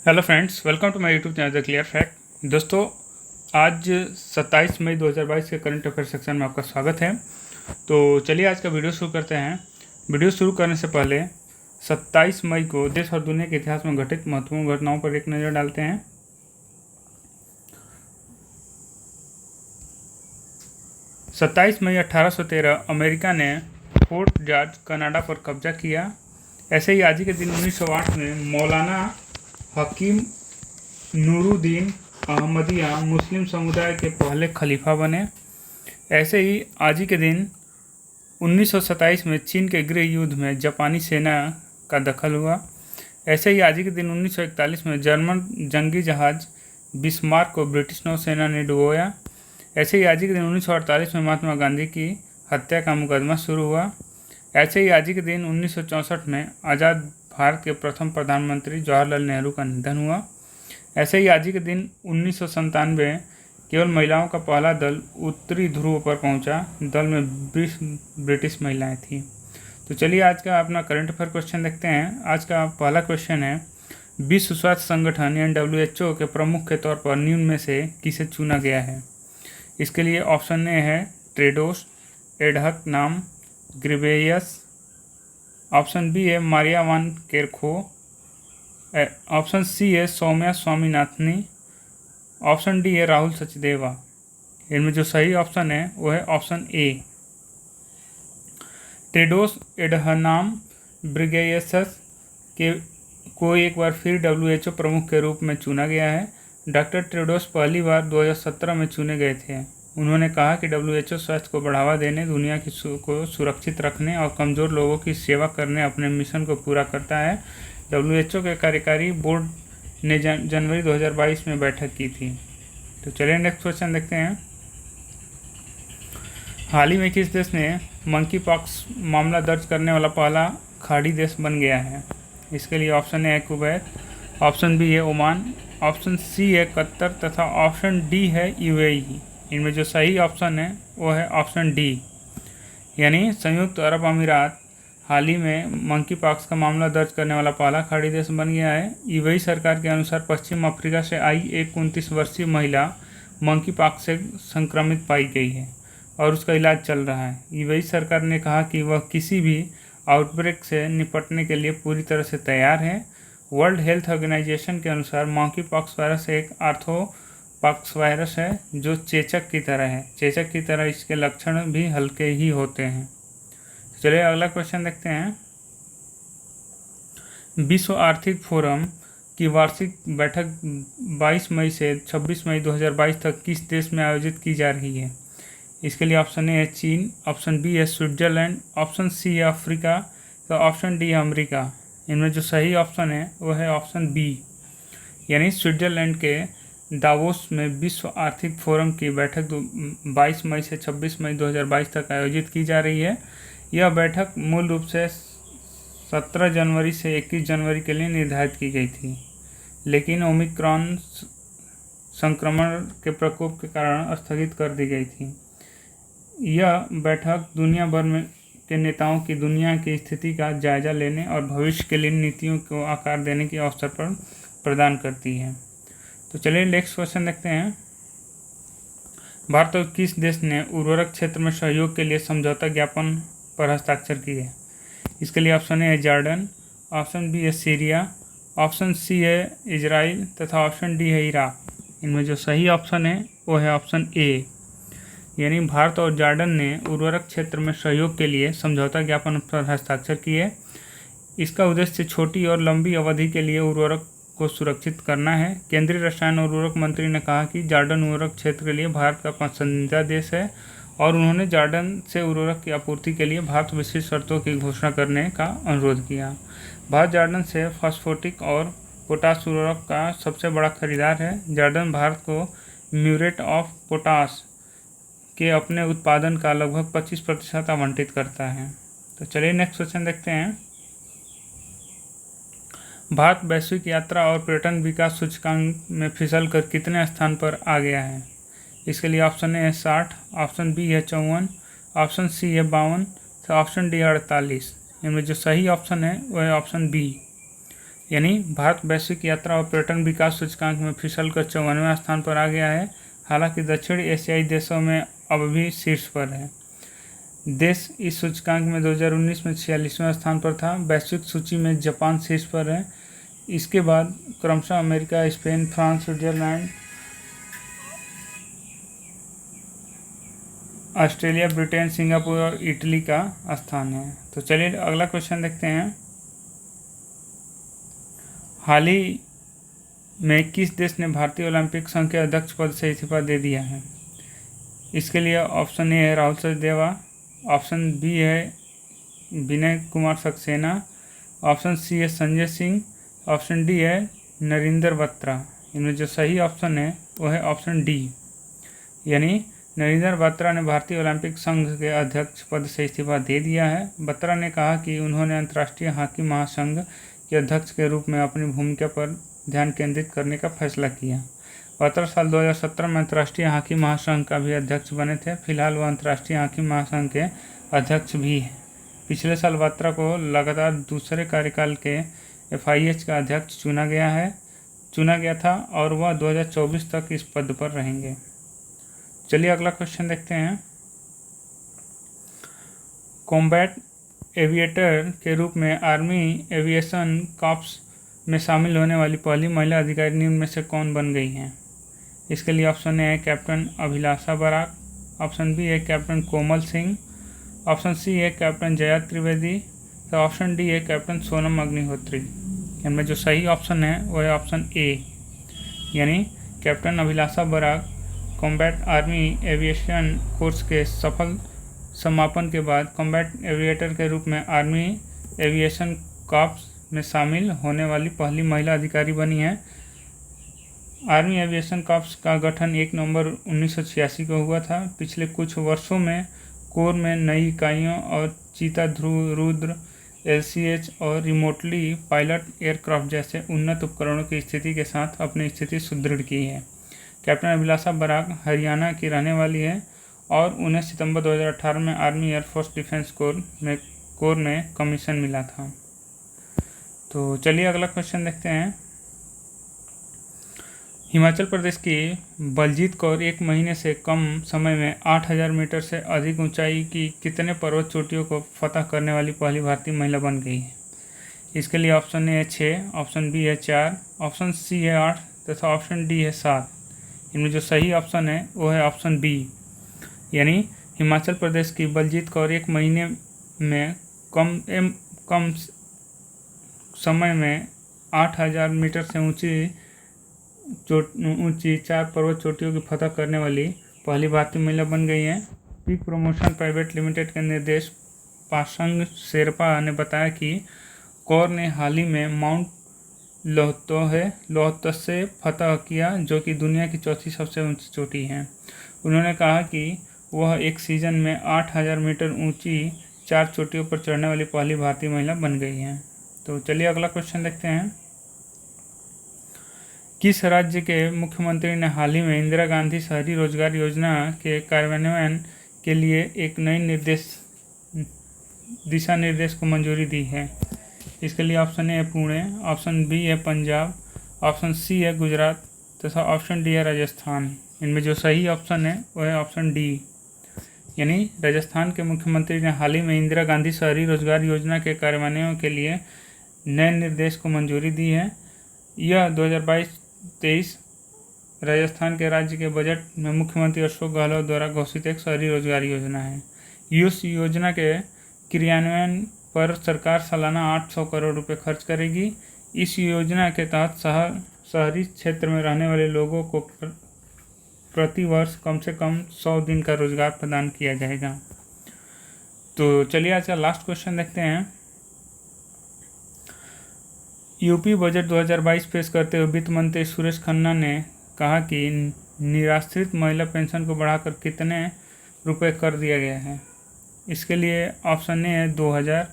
Hello friends, welcome to my YouTube channel the clear fact. दोस्तों, आज 27 मई 2022 के current affair section में आपका स्वागत है। तो चलिए आज का वीडियो शुरू करते हैं। वीडियो शुरू करने से पहले 27 मई को देश और दुनिया के इतिहास में घटित महत्वपूर्ण घटनाओं पर एक नज़र डालते हैं। 27 मई 1813 अमेरिका ने फोर्ट जॉर्ज कनाडा पर कब्जा किया। ऐसे ही आज ही के दिन 1908 में मौलाना हकीम नूरुद्दीन अहमदिया मुस्लिम समुदाय के पहले खलीफा बने। ऐसे ही आज ही के दिन 1927 में चीन के गृह युद्ध में जापानी सेना का दखल हुआ। ऐसे ही आज ही के दिन 1941 में जर्मन जंगी जहाज बिस्मार्क को ब्रिटिश नौसेना ने डुबोया। ऐसे ही आज ही के दिन 1948 में महात्मा गांधी की हत्या का मुकदमा शुरू हुआ। ऐसे ही आज ही के दिन 1964 में आज़ाद भारत के प्रथम प्रधानमंत्री जवाहरलाल नेहरू का निधन हुआ। ऐसे ही आज ही के दिन 1997 केवल महिलाओं का पहला दल उत्तरी ध्रुव पर पहुंचा। दल में 20 ब्रिटिश महिलाएं थीं। तो चलिए आज का अपना करंट अफेयर क्वेश्चन देखते हैं। आज का पहला क्वेश्चन है, विश्व स्वास्थ्य संगठन यानी WHO के प्रमुख के तौर पर निम्न में से किसे चुना गया है। इसके लिए ऑप्शन ए है टेड्रोस एडहक नाम ग्रिबेयस, ऑप्शन बी है मारिया वान केरखो, ऑप्शन सी है सौम्या स्वामीनाथनी, ऑप्शन डी है राहुल सचदेवा। इनमें जो सही ऑप्शन है वो है ऑप्शन ए टेड्रोस एडहनाम ब्रिगेयसस को एक बार फिर WHO प्रमुख के रूप में चुना गया है। डॉक्टर टेड्रोस पहली बार 2017 में चुने गए थे। उन्होंने कहा कि WHO स्वास्थ्य को बढ़ावा देने, दुनिया को सुरक्षित रखने और कमज़ोर लोगों की सेवा करने अपने मिशन को पूरा करता है। WHO के कार्यकारी बोर्ड ने जनवरी 2022 में बैठक की थी। तो चलिए नेक्स्ट क्वेश्चन देखते हैं। हाल ही में किस देश ने मंकी पॉक्स मामला दर्ज करने वाला पहला खाड़ी देश बन गया है। इसके लिए ऑप्शन ए है कुवैत, ऑप्शन बी है ओमान, ऑप्शन सी है कतर तथा ऑप्शन डी है UAE। इनमें जो सही ऑप्शन है वो है ऑप्शन डी यानी संयुक्त अरब अमीरात हाल ही में मंकी पॉक्स का मामला दर्ज करने वाला पहला खाड़ी देश बन गया है। UAE सरकार के अनुसार पश्चिम अफ्रीका से आई एक 29 वर्षीय महिला मंकी पॉक्स से संक्रमित पाई गई है और उसका इलाज चल रहा है। UAE सरकार ने कहा कि वह किसी भी आउटब्रेक से निपटने के लिए पूरी तरह से तैयार है। वर्ल्ड हेल्थ ऑर्गेनाइजेशन के अनुसार मंकी पॉक्स वायरस एक आर्थ्रोपॉक्स वायरस है जो चेचक की तरह है। चेचक की तरह इसके लक्षण भी हल्के ही होते हैं। चलिए अगला क्वेश्चन देखते हैं। विश्व आर्थिक फोरम की वार्षिक बैठक 22 मई से 26 मई 2022 तक किस देश में आयोजित की जा रही है। इसके लिए ऑप्शन ए है चीन, ऑप्शन बी है स्विट्जरलैंड, ऑप्शन सी है अफ्रीका तो ऑप्शन डी है अमेरिका। इनमें जो सही ऑप्शन है वो है ऑप्शन बी यानी स्विट्जरलैंड के दावोस में विश्व आर्थिक फोरम की बैठक 22 मई से 26 मई 2022 तक आयोजित की जा रही है। यह बैठक मूल रूप से 17 जनवरी से 21 जनवरी के लिए निर्धारित की गई थी, लेकिन ओमिक्रॉन संक्रमण के प्रकोप के कारण स्थगित कर दी गई थी। यह बैठक दुनिया भर में के नेताओं की दुनिया की स्थिति का जायजा लेने और भविष्य के लिए नीतियों को आकार देने के अवसर पर प्रदान करती है। तो चलिए नेक्स्ट क्वेश्चन देखते हैं। भारत और किस देश ने उर्वरक क्षेत्र में सहयोग के लिए समझौता ज्ञापन पर हस्ताक्षर किए। इसके लिए ऑप्शन ए है जॉर्डन, ऑप्शन बी है सीरिया, ऑप्शन सी है इजराइल तथा ऑप्शन डी है इराक। इनमें जो सही ऑप्शन है वो है ऑप्शन ए यानी भारत और जॉर्डन ने उर्वरक क्षेत्र में सहयोग के लिए समझौता ज्ञापन पर हस्ताक्षर किए। इसका उद्देश्य छोटी और लंबी अवधि के लिए उर्वरक को सुरक्षित करना है। केंद्रीय रसायन और उर्वरक मंत्री ने कहा कि जॉर्डन उर्वरक क्षेत्र के लिए भारत का पसंदीदा देश है और उन्होंने जॉर्डन से उर्वरक की आपूर्ति के लिए भारत विशिष्ट शर्तों की घोषणा करने का अनुरोध किया। भारत जॉर्डन से फास्फोटिक और पोटाश उर्वरक का सबसे बड़ा खरीदार है। जॉर्डन भारत को म्यूरेट ऑफ पोटाश के अपने उत्पादन का लगभग 25% आवंटित करता है। तो चलिए नेक्स्ट क्वेश्चन देखते हैं। भारत वैश्विक यात्रा और पर्यटन विकास सूचकांक में फिसल कर कितने स्थान पर आ गया है। इसके लिए ऑप्शन ए है 60, ऑप्शन बी है 54, ऑप्शन सी है 52 तो ऑप्शन डी है 48। इनमें जो सही ऑप्शन है वह है ऑप्शन बी यानी भारत वैश्विक यात्रा और पर्यटन विकास सूचकांक में फिसल कर 54वें स्थान पर आ गया है। हालांकि दक्षिण एशियाई देशों में अब भी शीर्ष पर है। देश इस सूचकांक में 2019 में 46वें स्थान पर था। वैश्विक सूची में जापान शीर्ष पर है। इसके बाद क्रमशः America, Spain, France, Switzerland, Australia, Britain, Singapore और इटली का स्थान है। तो चलिए अगला क्वेश्चन देखते हैं। हाल ही में किस देश ने भारतीय ओलंपिक संघ के अध्यक्ष पद से इस्तीफा दे दिया है? इसके लिए ऑप्शन ए है राहुल सचदेवा, ऑप्शन बी है विनय कुमार सक्सेना, ऑप्शन सी है संजय सिंह, ऑप्शन डी है नरेंद्र बत्रा। इनमें जो सही ऑप्शन है वो है ऑप्शन डी, यानी नरेंद्र बत्रा ने भारतीय ओलंपिक संघ के अध्यक्ष पद से इस्तीफा दे दिया है। बत्रा ने कहा कि उन्होंने अंतर्राष्ट्रीय हॉकी महासंघ के अध्यक्ष के रूप में अपनी भूमिका पर ध्यान केंद्रित करने का फैसला किया। बत्रा साल 2017 में अंतर्राष्ट्रीय हॉकी महासंघ का भी अध्यक्ष बने थे। फिलहाल वह अंतर्राष्ट्रीय हॉकी महासंघ के अध्यक्ष भी हैं। पिछले साल बत्रा को लगातार दूसरे कार्यकाल के FIH का अध्यक्ष चुना गया था और वह 2024 तक इस पद पर रहेंगे। चलिए अगला क्वेश्चन देखते हैं। कॉम्बैट एविएटर के रूप में आर्मी एविएशन कॉर्प्स में शामिल होने वाली पहली महिला अधिकारी निम्न में से कौन बन गई हैं? इसके लिए ऑप्शन ए है captain Abhilasha Barack, option B है captain Komal Singh, option C है कैप्टन जया त्रिवेदी, तो ऑप्शन डी है कैप्टन सोनम अग्निहोत्री। इनमें जो सही ऑप्शन है वो है ऑप्शन ए, यानी captain Abhilasha Barak combat army aviation course के सफल समापन के बाद कॉम्बैट एविएटर के रूप में आर्मी एविएशन कॉर्प्स में शामिल होने वाली पहली महिला अधिकारी बनी है। आर्मी एविएशन कॉर्प्स का गठन 1 नवंबर 1986 को हुआ था। पिछले कुछ वर्षों में कोर में नई इकाइयों और चीता, ध्रुव, रुद्र, LCH और रिमोटली पायलट एयरक्राफ्ट जैसे उन्नत उपकरणों की स्थिति के साथ अपनी स्थिति सुदृढ़ की है। कैप्टन अभिलाषा बराक हरियाणा की रहने वाली है और उन्हें सितंबर 2018 में आर्मी एयरफोर्स डिफेंस कोर में कमीशन मिला था। तो चलिए अगला क्वेश्चन देखते हैं। हिमाचल प्रदेश की बलजीत कौर 1 महीने से कम समय में 8000 मीटर से अधिक ऊंचाई की कितने पर्वत चोटियों को फतह करने वाली पहली भारतीय महिला बन गई है? इसके लिए ऑप्शन ए है 6, ऑप्शन बी है 4, ऑप्शन सी है 8 तथा ऑप्शन डी है 7। इनमें जो सही ऑप्शन है वो है ऑप्शन बी, यानी हिमाचल प्रदेश की बलजीत कौर 1 महीने में कम समय में 8000 मीटर से ऊंची 4 पर्वत चोटियों की फतह करने वाली पहली भारतीय महिला बन गई हैं। पीक प्रमोशन प्राइवेट लिमिटेड के निर्देशक पासंग शेरपा ने बताया कि कौर ने हाल ही में माउंट लोहतसे फतह किया, जो कि दुनिया की चौथी सबसे ऊंची चोटी है। उन्होंने कहा कि वह एक सीजन में 8000 मीटर ऊंची 4 चोटियों पर चढ़ने वाली पहली भारतीय महिला बन गई हैं। तो चलिए अगला क्वेश्चन देखते हैं। किस राज्य के मुख्यमंत्री ने हाल ही में इंदिरा गांधी शहरी रोजगार योजना के कार्यान्वयन के लिए एक नई दिशा निर्देश को मंजूरी दी है? इसके लिए ऑप्शन ए है पुणे, ऑप्शन बी है पंजाब, ऑप्शन सी है गुजरात तथा ऑप्शन डी है राजस्थान। इनमें जो सही ऑप्शन है वो है ऑप्शन डी, यानी राजस्थान के मुख्यमंत्री ने हाल ही में इंदिरा गांधी शहरी रोजगार योजना के कार्यान्वयन के लिए नए निर्देश को मंजूरी दी है। यह 2022-23 राजस्थान के राज्य के बजट में मुख्यमंत्री अशोक गहलोत द्वारा घोषित एक शहरी रोजगार योजना है। इस योजना के क्रियान्वयन पर सरकार सालाना 800 करोड़ रुपए खर्च करेगी। इस योजना के तहत शहरी क्षेत्र में रहने वाले लोगों को प्रति वर्ष कम से कम 100 दिन का रोजगार प्रदान किया जाएगा। तो चलिए आज का लास्ट क्वेश्चन देखते हैं। यूपी बजट 2022 पेश करते हुए वित्त मंत्री सुरेश खन्ना ने कहा कि निराश्रित महिला पेंशन को बढ़ाकर कितने रुपए कर दिया गया है? इसके लिए ऑप्शन ए है 2000,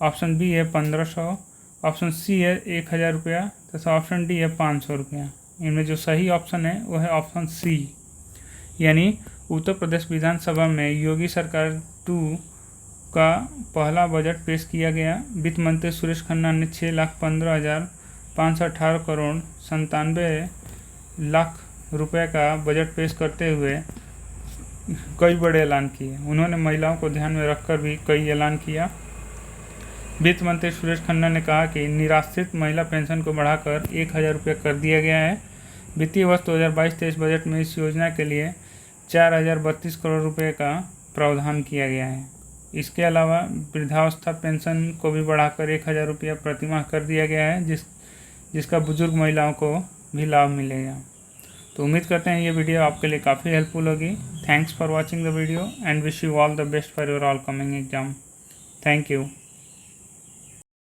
ऑप्शन बी है 1500, ऑप्शन सी है 1000 रुपया तथा ऑप्शन डी है 500 रुपया। इनमें जो सही ऑप्शन है वो है ऑप्शन सी, यानी उत्तर प्रदेश विधानसभा में योगी सरकार 2 का पहला बजट पेश किया गया। वित्त मंत्री सुरेश खन्ना ने 6,15,000 518 करोड़ 97 लाख रुपए का बजट पेश करते हुए कई बड़े ऐलान किए। उन्होंने महिलाओं को ध्यान में रखकर भी कई ऐलान किया। वित्त मंत्री सुरेश खन्ना ने कहा कि निराश्रित महिला पेंशन को बढ़ाकर 1000 रुपये कर दिया गया है। वित्तीय वर्ष 2022-23 बजट में इस योजना के लिए 4032 करोड़ रुपए का प्रावधान किया गया है। इसके अलावा वृद्धावस्था पेंशन को भी बढ़ाकर 1000 रुपया प्रतिमाह कर दिया गया है, जिसका बुजुर्ग महिलाओं को भी लाभ मिलेगा। तो उम्मीद करते हैं ये वीडियो आपके लिए काफ़ी हेल्पफुल होगी। Thanks for watching the video and wish you all the best for your all coming exam. Thank you.